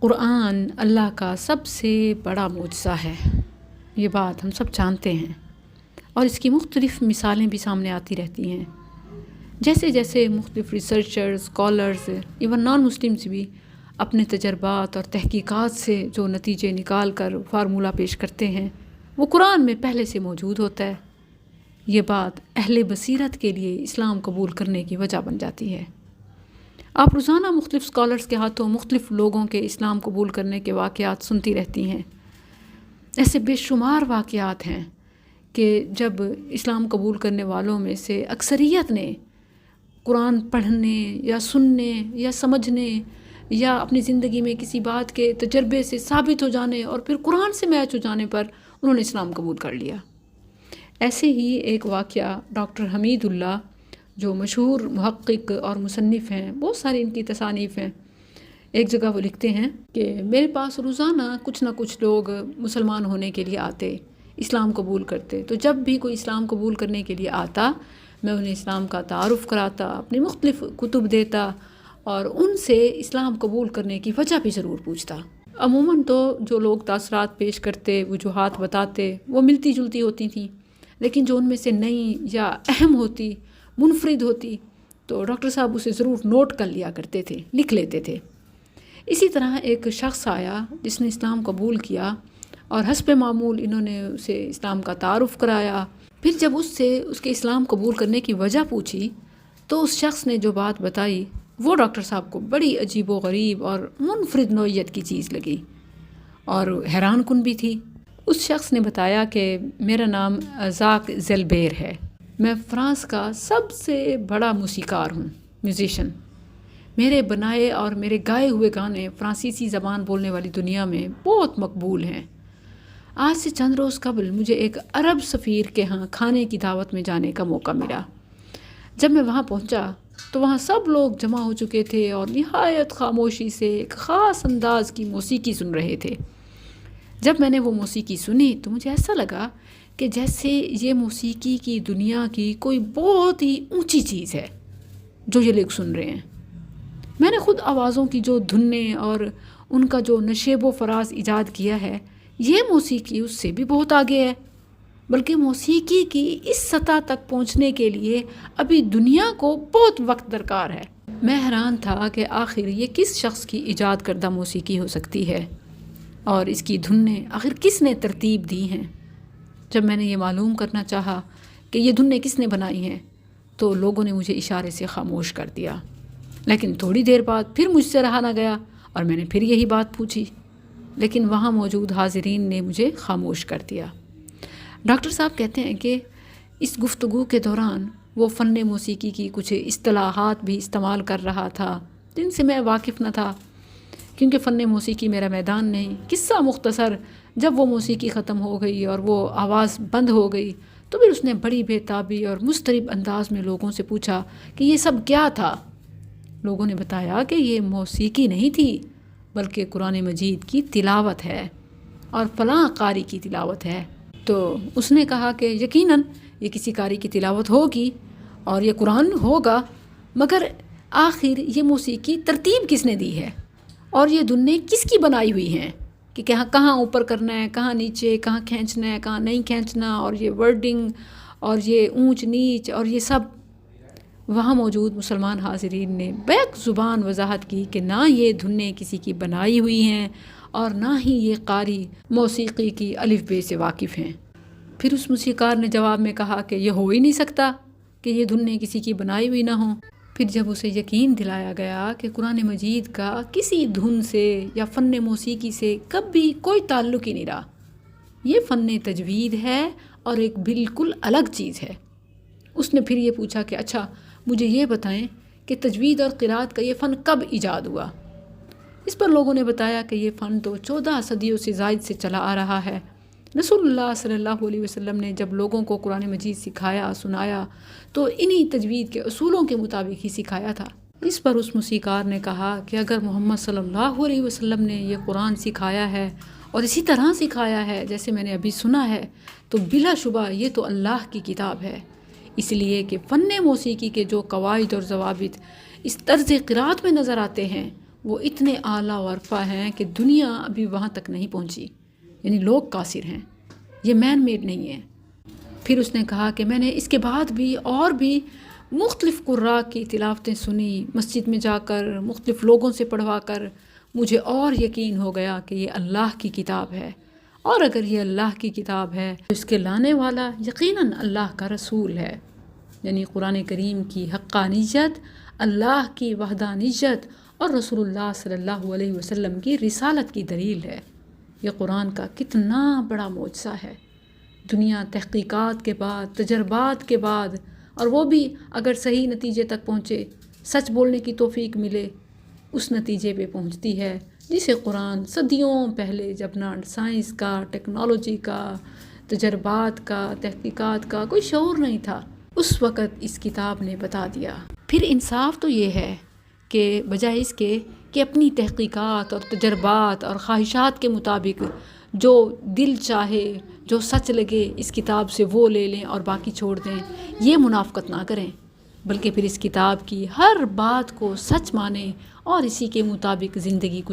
قرآن اللہ کا سب سے بڑا معجزہ ہے، یہ بات ہم سب جانتے ہیں، اور اس کی مختلف مثالیں بھی سامنے آتی رہتی ہیں۔ جیسے جیسے مختلف researchers, scholars, even non Muslims بھی اپنے تجربات اور تحقیقات سے جو نتیجے نکال کر فارمولہ پیش کرتے ہیں وہ قرآن میں پہلے سے موجود ہوتا ہے۔ یہ بات اہل بصیرت کے لیے اسلام قبول کرنے کی وجہ بن جاتی ہے۔ آپ روزانہ مختلف اسکالرز کے ہاتھوں مختلف لوگوں کے اسلام قبول کرنے کے واقعات سنتی رہتی ہیں۔ ایسے بے شمار واقعات ہیں کہ جب اسلام قبول کرنے والوں میں سے اکثریت نے قرآن پڑھنے یا سننے یا سمجھنے یا اپنی زندگی میں کسی بات کے تجربے سے ثابت ہو جانے اور پھر قرآن سے میچ ہو جانے پر انہوں نے اسلام قبول کر لیا۔ ایسے ہی ایک واقعہ ڈاکٹر حمید اللہ جو مشہور محقق اور مصنف ہیں، بہت ساری ان کی تصانیف ہیں، ایک جگہ وہ لکھتے ہیں کہ میرے پاس روزانہ کچھ نہ کچھ لوگ مسلمان ہونے کے لیے آتے، اسلام قبول کرتے، تو جب بھی کوئی اسلام قبول کرنے کے لیے آتا میں انہیں اسلام کا تعارف کراتا، اپنی مختلف کتب دیتا اور ان سے اسلام قبول کرنے کی وجہ بھی ضرور پوچھتا۔ عموماً تو جو لوگ تاثرات پیش کرتے، وجوہات بتاتے، وہ ملتی جلتی ہوتی تھیں، لیکن جو ان میں سے نئی یا اہم ہوتی، منفرد ہوتی، تو ڈاکٹر صاحب اسے ضرور نوٹ کر لیا کرتے تھے، لکھ لیتے تھے۔ اسی طرح ایک شخص آیا جس نے اسلام قبول کیا اور حسب معمول انہوں نے اسے اسلام کا تعارف کرایا۔ پھر جب اس سے اس کے اسلام قبول کرنے کی وجہ پوچھی تو اس شخص نے جو بات بتائی وہ ڈاکٹر صاحب کو بڑی عجیب و غریب اور منفرد نوعیت کی چیز لگی اور حیران کن بھی تھی۔ اس شخص نے بتایا کہ میرا نام ژاک زیلبیر ہے، میں فرانس کا سب سے بڑا موسیقار ہوں، میوزیشین۔ میرے بنائے اور میرے گائے ہوئے گانے فرانسیسی زبان بولنے والی دنیا میں بہت مقبول ہیں۔ آج سے چند روز قبل مجھے ایک عرب سفیر کے ہاں کھانے کی دعوت میں جانے کا موقع ملا۔ جب میں وہاں پہنچا تو وہاں سب لوگ جمع ہو چکے تھے اور نہایت خاموشی سے ایک خاص انداز کی موسیقی سن رہے تھے۔ جب میں نے وہ موسیقی سنی تو مجھے ایسا لگا کہ جیسے یہ موسیقی کی دنیا کی کوئی بہت ہی اونچی چیز ہے جو یہ لوگ سن رہے ہیں۔ میں نے خود آوازوں کی جو دھنیں اور ان کا جو نشیب و فراز ایجاد کیا ہے، یہ موسیقی اس سے بھی بہت آگے ہے، بلکہ موسیقی کی اس سطح تک پہنچنے کے لیے ابھی دنیا کو بہت وقت درکار ہے۔ میں حیران تھا کہ آخر یہ کس شخص کی ایجاد کردہ موسیقی ہو سکتی ہے اور اس کی دھنیں آخر کس نے ترتیب دی ہیں۔ جب میں نے یہ معلوم کرنا چاہا کہ یہ دھنیں کس نے بنائی ہیں تو لوگوں نے مجھے اشارے سے خاموش کر دیا، لیکن تھوڑی دیر بعد پھر مجھ سے رہا نہ گیا اور میں نے پھر یہی بات پوچھی، لیکن وہاں موجود حاضرین نے مجھے خاموش کر دیا۔ ڈاکٹر صاحب کہتے ہیں کہ اس گفتگو کے دوران وہ فن موسیقی کی کچھ اصطلاحات بھی استعمال کر رہا تھا جن سے میں واقف نہ تھا، کیونکہ فن موسیقی میرا میدان نہیں۔ قصہ مختصر، جب وہ موسیقی ختم ہو گئی اور وہ آواز بند ہو گئی تو پھر اس نے بڑی بے تابی اور مضطرب انداز میں لوگوں سے پوچھا کہ یہ سب کیا تھا۔ لوگوں نے بتایا کہ یہ موسیقی نہیں تھی بلکہ قرآن مجید کی تلاوت ہے اور فلاں قاری کی تلاوت ہے۔ تو اس نے کہا کہ یقیناً یہ کسی قاری کی تلاوت ہوگی اور یہ قرآن ہوگا، مگر آخر یہ موسیقی ترتیب کس نے دی ہے اور یہ دھنیں کس کی بنائی ہوئی ہیں کہ کہاں اوپر کرنا ہے، کہاں نیچے، کہاں کھینچنا ہے، کہاں نہیں کھینچنا، اور یہ ورڈنگ اور یہ اونچ نیچ اور یہ سب۔ وہاں موجود مسلمان حاضرین نے بیک زبان وضاحت کی کہ نہ یہ دھنیں کسی کی بنائی ہوئی ہیں اور نہ ہی یہ قاری موسیقی کی الف بے سے واقف ہیں۔ پھر اس موسیقار نے جواب میں کہا کہ یہ ہو ہی نہیں سکتا کہ یہ دھنیں کسی کی بنائی ہوئی نہ ہوں۔ پھر جب اسے یقین دلایا گیا کہ قرآن مجید کا کسی دھن سے یا فن موسیقی سے کبھی کوئی تعلق ہی نہیں رہا، یہ فن تجوید ہے اور ایک بالکل الگ چیز ہے۔ اس نے پھر یہ پوچھا کہ اچھا مجھے یہ بتائیں کہ تجوید اور قرات کا یہ فن کب ایجاد ہوا؟ اس پر لوگوں نے بتایا کہ یہ فن تو 14 صدیوں سے زائد سے چلا آ رہا ہے۔ رسول اللہ صلی اللہ علیہ وسلم نے جب لوگوں کو قرآن مجید سکھایا، سنایا تو انہی تجوید کے اصولوں کے مطابق ہی سکھایا تھا۔ اس پر اس موسیقار نے کہا کہ اگر محمد صلی اللہ علیہ وسلم نے یہ قرآن سکھایا ہے اور اسی طرح سکھایا ہے جیسے میں نے ابھی سنا ہے تو بلا شبہ یہ تو اللہ کی کتاب ہے، اس لیے کہ فن موسیقی کے جو قواعد اور ضوابط اس طرز قرات میں نظر آتے ہیں وہ اتنے اعلیٰ و عرفہ ہیں کہ دنیا ابھی وہاں تک نہیں پہنچی، یعنی لوگ قاصر ہیں، یہ مین میڈ نہیں ہے۔ پھر اس نے کہا کہ میں نے اس کے بعد بھی اور بھی مختلف قراء کی تلاوتیں سنی، مسجد میں جا کر مختلف لوگوں سے پڑھوا کر مجھے اور یقین ہو گیا کہ یہ اللہ کی کتاب ہے، اور اگر یہ اللہ کی کتاب ہے تو اس کے لانے والا یقیناً اللہ کا رسول ہے۔ یعنی قرآن کریم کی حقانیت، اللہ کی وحدانیت اور رسول اللہ صلی اللہ علیہ وسلم کی رسالت کی دلیل ہے۔ یہ قرآن کا کتنا بڑا معجزہ ہے۔ دنیا تحقیقات کے بعد، تجربات کے بعد، اور وہ بھی اگر صحیح نتیجے تک پہنچے، سچ بولنے کی توفیق ملے، اس نتیجے پہ پہنچتی ہے جسے قرآن صدیوں پہلے، جب نہ سائنس کا، ٹیکنالوجی کا، تجربات کا، تحقیقات کا کوئی شعور نہیں تھا، اس وقت اس کتاب نے بتا دیا۔ پھر انصاف تو یہ ہے کہ بجائے اس کے کہ اپنی تحقیقات اور تجربات اور خواہشات کے مطابق جو دل چاہے، جو سچ لگے اس کتاب سے وہ لے لیں اور باقی چھوڑ دیں، یہ منافقت نہ کریں، بلکہ پھر اس کتاب کی ہر بات کو سچ مانیں اور اسی کے مطابق زندگی گزاریں۔